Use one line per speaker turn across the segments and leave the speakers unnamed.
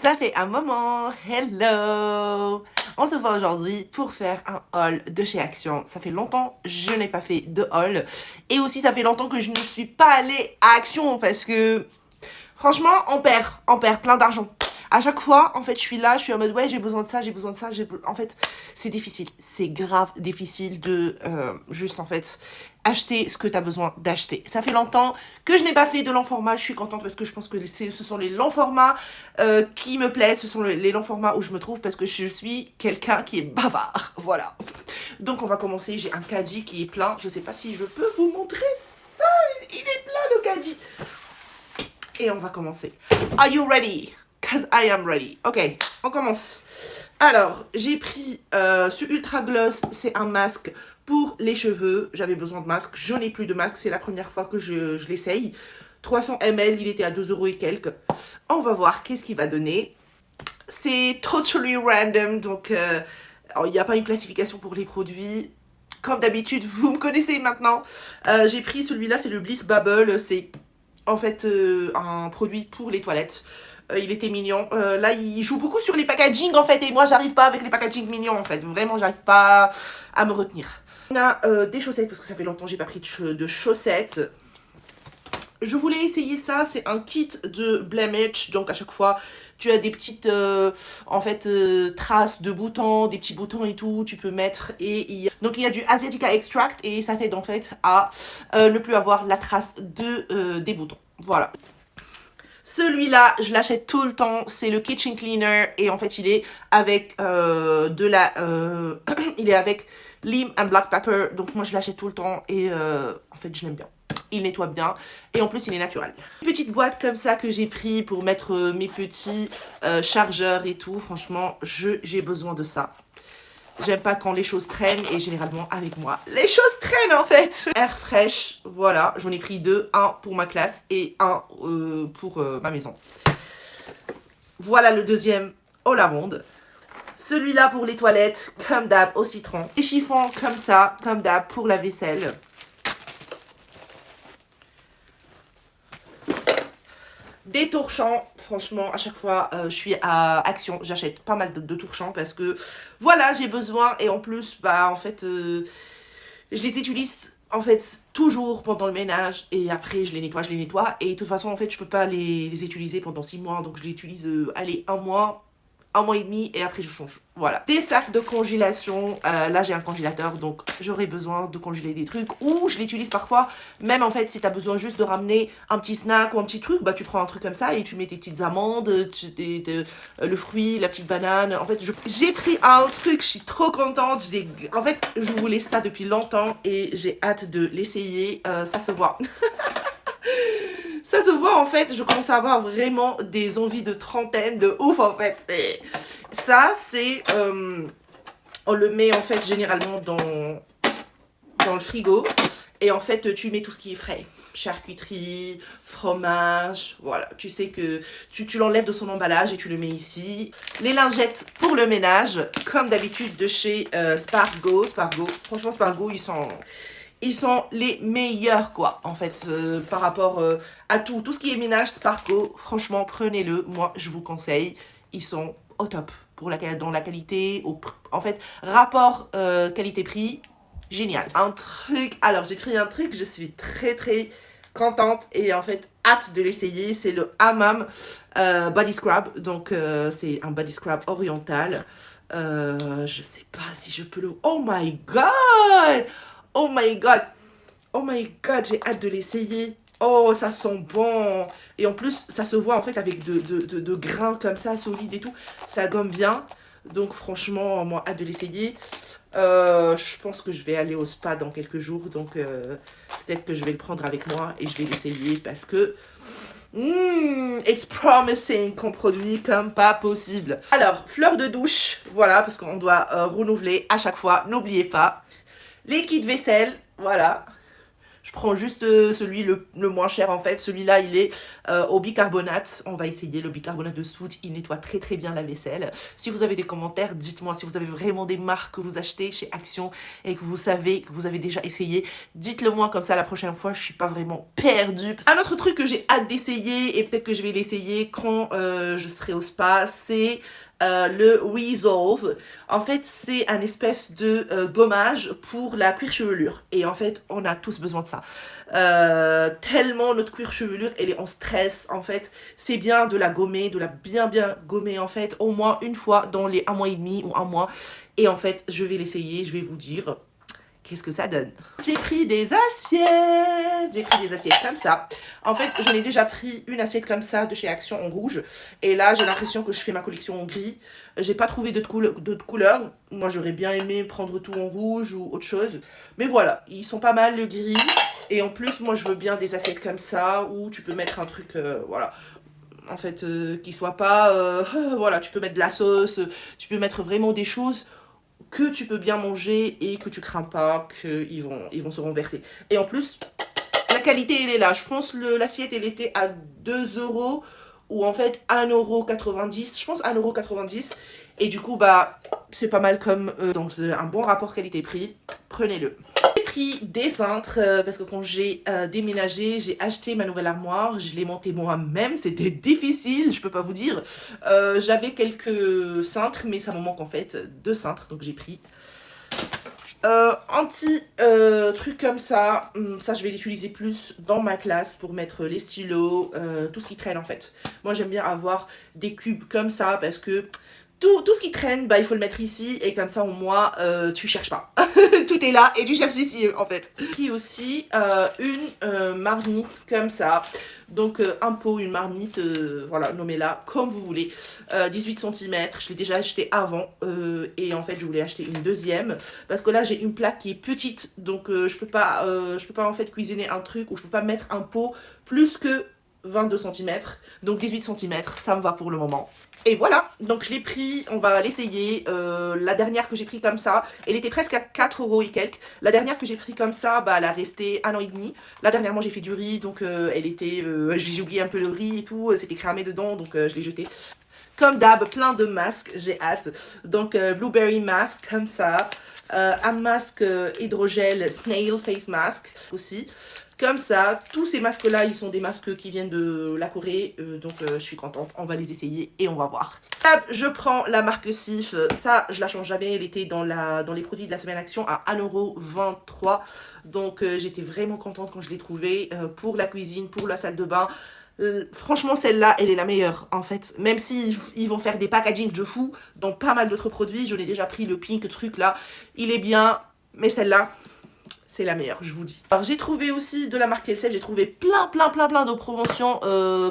Ça fait un moment, hello! On se voit aujourd'hui pour faire un haul de chez Action. Ça fait longtemps que je n'ai pas fait de haul. Et aussi ça fait longtemps que je ne suis pas allée à Action parce que franchement on perd plein d'argent. À chaque fois, en fait, je suis là, je suis en mode ouais, j'ai besoin de ça, j'ai besoin de ça. En fait, c'est difficile, c'est grave difficile de juste en fait acheter ce que tu as besoin d'acheter. Ça fait longtemps que je n'ai pas fait de long format, je suis contente parce que je pense que ce sont les longs formats qui me plaisent, ce sont les longs formats où je me trouve parce que je suis quelqu'un qui est bavard, voilà. Donc on va commencer, j'ai un caddie qui est plein, je sais pas si je peux vous montrer ça, il est plein le caddie. Et on va commencer. Are you ready? Cause I am ready. Ok, on commence. Alors, j'ai pris ce Ultra Gloss, c'est un masque pour les cheveux. J'avais besoin de masque, je n'ai plus de masque, c'est la première fois que je l'essaye. 300 ml, il était à 2 € et quelques. On va voir qu'est-ce qu'il va donner. C'est totally random, donc il n'y a pas une classification pour les produits. Comme d'habitude, vous me connaissez maintenant. J'ai pris celui-là, c'est le Bliss Bubble, c'est en fait un produit pour les toilettes. Il était mignon. Là, il joue beaucoup sur les packaging en fait. Et moi, j'arrive pas avec les packaging mignons en fait. Vraiment, j'arrive pas à me retenir. On a des chaussettes parce que ça fait longtemps que j'ai pas pris de chaussettes. Je voulais essayer ça. C'est un kit de Blemish. Donc, à chaque fois, tu as des petites en fait traces de boutons, des petits boutons et tout. Tu peux mettre. Donc, il y a du Asiatica Extract et ça t'aide en fait à ne plus avoir la trace des boutons. Voilà. Celui-là, je l'achète tout le temps, c'est le Kitchen Cleaner et en fait il est avec il est avec lime and black pepper, donc moi je l'achète tout le temps et en fait je l'aime bien. Il nettoie bien et en plus il est naturel. Une petite boîte comme ça que j'ai pris pour mettre mes petits chargeurs et tout, franchement j'ai besoin de ça. J'aime pas quand les choses traînent et généralement avec moi, les choses traînent en fait. Air fraîche, voilà, j'en ai pris deux, un pour ma classe et un pour ma maison. Voilà le deuxième au lavande. Celui-là pour les toilettes, comme d'hab au citron. Les chiffons comme ça, comme d'hab pour la vaisselle. Des torchons, franchement, à chaque fois, je suis à Action, j'achète pas mal de torchons parce que, voilà, j'ai besoin. Et en plus, bah, en fait, je les utilise, en fait, toujours pendant le ménage. Et après, je les nettoie. Et de toute façon, en fait, je peux pas les utiliser pendant 6 mois. Donc, je les utilise, allez, un mois et demi et après je change. Voilà. Des sacs de congélation. Là j'ai un congélateur donc j'aurai besoin de congeler des trucs ou je l'utilise parfois. Même en fait si tu as besoin juste de ramener un petit snack ou un petit truc, bah tu prends un truc comme ça et tu mets tes petites amandes, le fruit, la petite banane. En fait j'ai pris un truc, je suis trop contente. En fait je voulais ça depuis longtemps et j'ai hâte de l'essayer. Ça se voit. Ça se voit en fait, je commence à avoir vraiment des envies de trentaine, de ouf en fait. Ça c'est, on le met en fait généralement dans le frigo. Et en fait tu mets tout ce qui est frais. Charcuterie, fromage, voilà. Tu sais que tu l'enlèves de son emballage et tu le mets ici. Les lingettes pour le ménage, comme d'habitude de chez Spargo. Franchement Spargo ils sont les meilleurs quoi en fait par rapport à tout ce qui est ménage Spargo, franchement prenez-le, moi je vous conseille, ils sont au top pour dans la qualité, en fait rapport qualité-prix, génial. Un truc, alors j'ai pris un truc, je suis très contente et en fait hâte de l'essayer, c'est le Hammam Body Scrub, donc c'est un body scrub oriental. Je sais pas si je peux le... Oh my god! Oh my god! Oh my god, j'ai hâte de l'essayer. Oh, ça sent bon. Et en plus, ça se voit en fait avec de grains comme ça, solides et tout. Ça gomme bien. Donc franchement, moi, hâte de l'essayer. Je pense que je vais aller au spa dans quelques jours. Donc peut-être que je vais le prendre avec moi et je vais l'essayer parce que... it's promising comme produit comme pas possible. Alors, fleur de douche. Voilà, parce qu'on doit renouveler à chaque fois. N'oubliez pas. Les kits vaisselle, voilà. Je prends juste celui le moins cher en fait. Celui-là, il est au bicarbonate. On va essayer le bicarbonate de soude. Il nettoie très très bien la vaisselle. Si vous avez des commentaires, dites-moi. Si vous avez vraiment des marques que vous achetez chez Action et que vous savez, que vous avez déjà essayé, dites-le moi, comme ça la prochaine fois je suis pas vraiment perdue. Un autre truc que j'ai hâte d'essayer, et peut-être que je vais l'essayer quand je serai au spa, c'est le Resolve. En fait, c'est un espèce de gommage pour la cuir chevelure. Et en fait, on a tous besoin de ça. Tellement notre cuir chevelure, elle est en stress. En fait, c'est bien de la gommer, de la bien gommer en fait, au moins une fois dans les 1 mois et demi ou 1 mois. Et en fait, je vais l'essayer, je vais vous dire qu'est-ce que ça donne. J'ai pris des assiettes. J'ai pris des assiettes comme ça. En fait, j'en ai déjà pris une assiette comme ça de chez Action en rouge. Et là, j'ai l'impression que je fais ma collection en gris. J'ai pas trouvé d'autres couleurs. Moi, j'aurais bien aimé prendre tout en rouge ou autre chose. Mais voilà, ils sont pas mal le gris. Et en plus, moi, je veux bien des assiettes comme ça où tu peux mettre un truc, voilà. En fait, qui soit pas... voilà, tu peux mettre de la sauce. Tu peux mettre vraiment des choses que tu peux bien manger et que tu crains pas qu'ils vont se renverser. Et en plus, la qualité, elle est là. Je pense l'assiette, elle était à 2 € ou en fait 1,90 €. Je pense 1,90 €. Et du coup, bah, c'est pas mal comme... donc, c'est un bon rapport qualité-prix. Prenez-le. J'ai pris des cintres parce que quand j'ai déménagé, j'ai acheté ma nouvelle armoire. Je l'ai montée moi-même. C'était difficile, je peux pas vous dire. J'avais quelques cintres, mais ça me manque en fait 2 cintres. Donc, j'ai pris un petit truc comme ça. Ça, je vais l'utiliser plus dans ma classe pour mettre les stylos, tout ce qui traîne en fait. Moi, j'aime bien avoir des cubes comme ça parce que tout ce qui traîne, bah, il faut le mettre ici et comme ça au moins tu cherches pas. Tout est là et tu cherches ici en fait. J'ai pris aussi une marmite comme ça. Donc un pot, une marmite, voilà, nommez-la comme vous voulez. 18 cm, je l'ai déjà acheté avant et en fait je voulais acheter une deuxième. Parce que là j'ai une plaque qui est petite, donc je peux pas en fait cuisiner un truc ou je peux pas mettre un pot plus que 22 cm. Donc 18 cm, ça me va pour le moment. Et voilà, donc je l'ai pris, on va l'essayer. La dernière que j'ai pris comme ça, elle était presque à 4 € et quelques. La dernière que j'ai pris comme ça, bah, elle a resté 1 an et demi. Là, dernièrement, j'ai fait du riz, donc elle était... j'ai oublié un peu le riz et tout, c'était cramé dedans, donc je l'ai jeté. Comme d'hab, plein de masques, j'ai hâte. Donc, blueberry mask, comme ça. Un masque hydrogel snail face mask aussi. Comme ça, tous ces masques-là, ils sont des masques qui viennent de la Corée. Donc, je suis contente. On va les essayer et on va voir. Je prends la marque Cif. Ça, je la change jamais. Elle était dans les produits de la semaine action à 1,23 €. Donc, j'étais vraiment contente quand je l'ai trouvée. Pour la cuisine, pour la salle de bain. Franchement, celle-là, elle est la meilleure, en fait. Même s'ils vont faire des packaging de fou dans pas mal d'autres produits. Je l'ai déjà pris, le pink truc, là. Il est bien, mais celle-là... c'est la meilleure, je vous dis. Alors, j'ai trouvé aussi de la marque Elseve, j'ai trouvé plein de promotions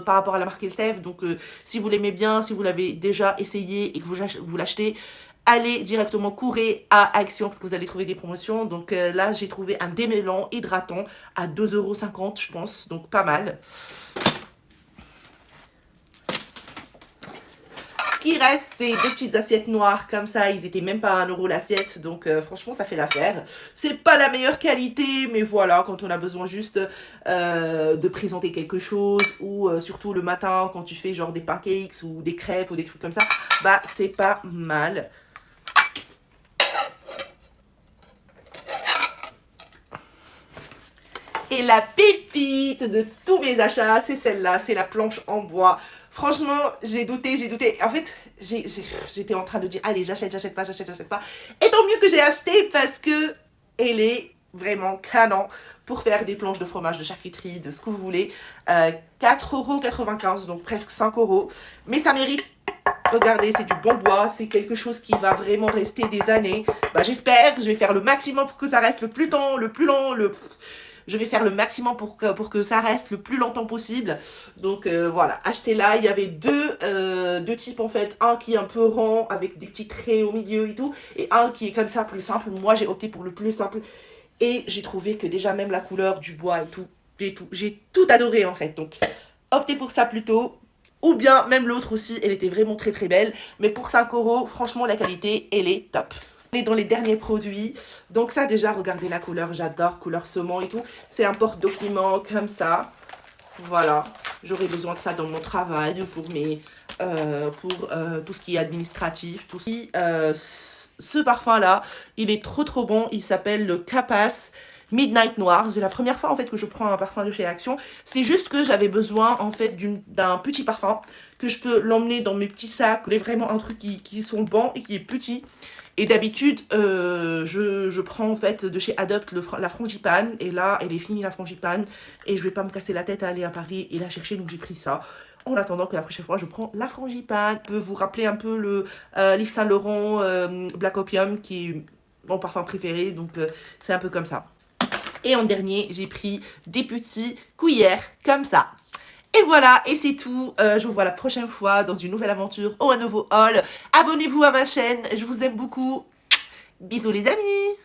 par rapport à la marque Elseve. Donc, si vous l'aimez bien, si vous l'avez déjà essayé et que vous l'achetez, allez directement courir à Action parce que vous allez trouver des promotions. Donc, là, j'ai trouvé un démêlant hydratant à 2,50 € je pense. Donc, pas mal. Ce qui reste, c'est des petites assiettes noires comme ça. Ils étaient même pas à 1 € l'assiette. Donc, franchement, ça fait l'affaire. C'est pas la meilleure qualité, mais voilà, quand on a besoin juste de présenter quelque chose ou surtout le matin, quand tu fais genre des pancakes ou des crêpes ou des trucs comme ça, bah, c'est pas mal. Et la pépite de tous mes achats, c'est celle-là, c'est la planche en bois. Franchement, j'ai douté. En fait, j'étais en train de dire, allez, j'achète pas. Et tant mieux que j'ai acheté parce que elle est vraiment canon pour faire des planches de fromage, de charcuterie, de ce que vous voulez. 4,95 €, donc presque 5 €. Mais ça mérite. Regardez, c'est du bon bois, c'est quelque chose qui va vraiment rester des années. Bah, j'espère, je vais faire le maximum pour que ça reste le plus long. Je vais faire le maximum pour que ça reste le plus longtemps possible. Donc voilà, achetez-la. Il y avait deux types en fait. Un qui est un peu rond avec des petits traits au milieu et tout. Et un qui est comme ça, plus simple. Moi, j'ai opté pour le plus simple. Et j'ai trouvé que déjà même la couleur du bois et tout, j'ai tout adoré en fait. Donc optez pour ça plutôt. Ou bien même l'autre aussi, elle était vraiment très belle. Mais pour 5 €, franchement la qualité, elle est top. On est dans les derniers produits. Donc ça déjà, regardez la couleur, j'adore, couleur saumon et tout. C'est un porte-document comme ça. Voilà, j'aurai besoin de ça dans mon travail pour tout ce qui est administratif. Tout ce parfum-là, il est trop bon. Il s'appelle le Capas Midnight Noir. C'est la première fois en fait que je prends un parfum de chez Action. C'est juste que j'avais besoin en fait d'un petit parfum que je peux l'emmener dans mes petits sacs. C'est vraiment un truc qui sont bons et qui est petit. Et d'habitude, je prends en fait de chez Adopt la frangipane. Et là, elle est finie la frangipane. Et je vais pas me casser la tête à aller à Paris et la chercher. Donc j'ai pris ça. En attendant que la prochaine fois, je prends la frangipane. Peut vous rappeler un peu le Yves Saint Laurent Black Opium qui est mon parfum préféré. Donc c'est un peu comme ça. Et en dernier, j'ai pris des petits cuillères comme ça. Et voilà, et c'est tout. Je vous vois la prochaine fois dans une nouvelle aventure ou un nouveau haul. Abonnez-vous à ma chaîne, je vous aime beaucoup. Bisous les amis.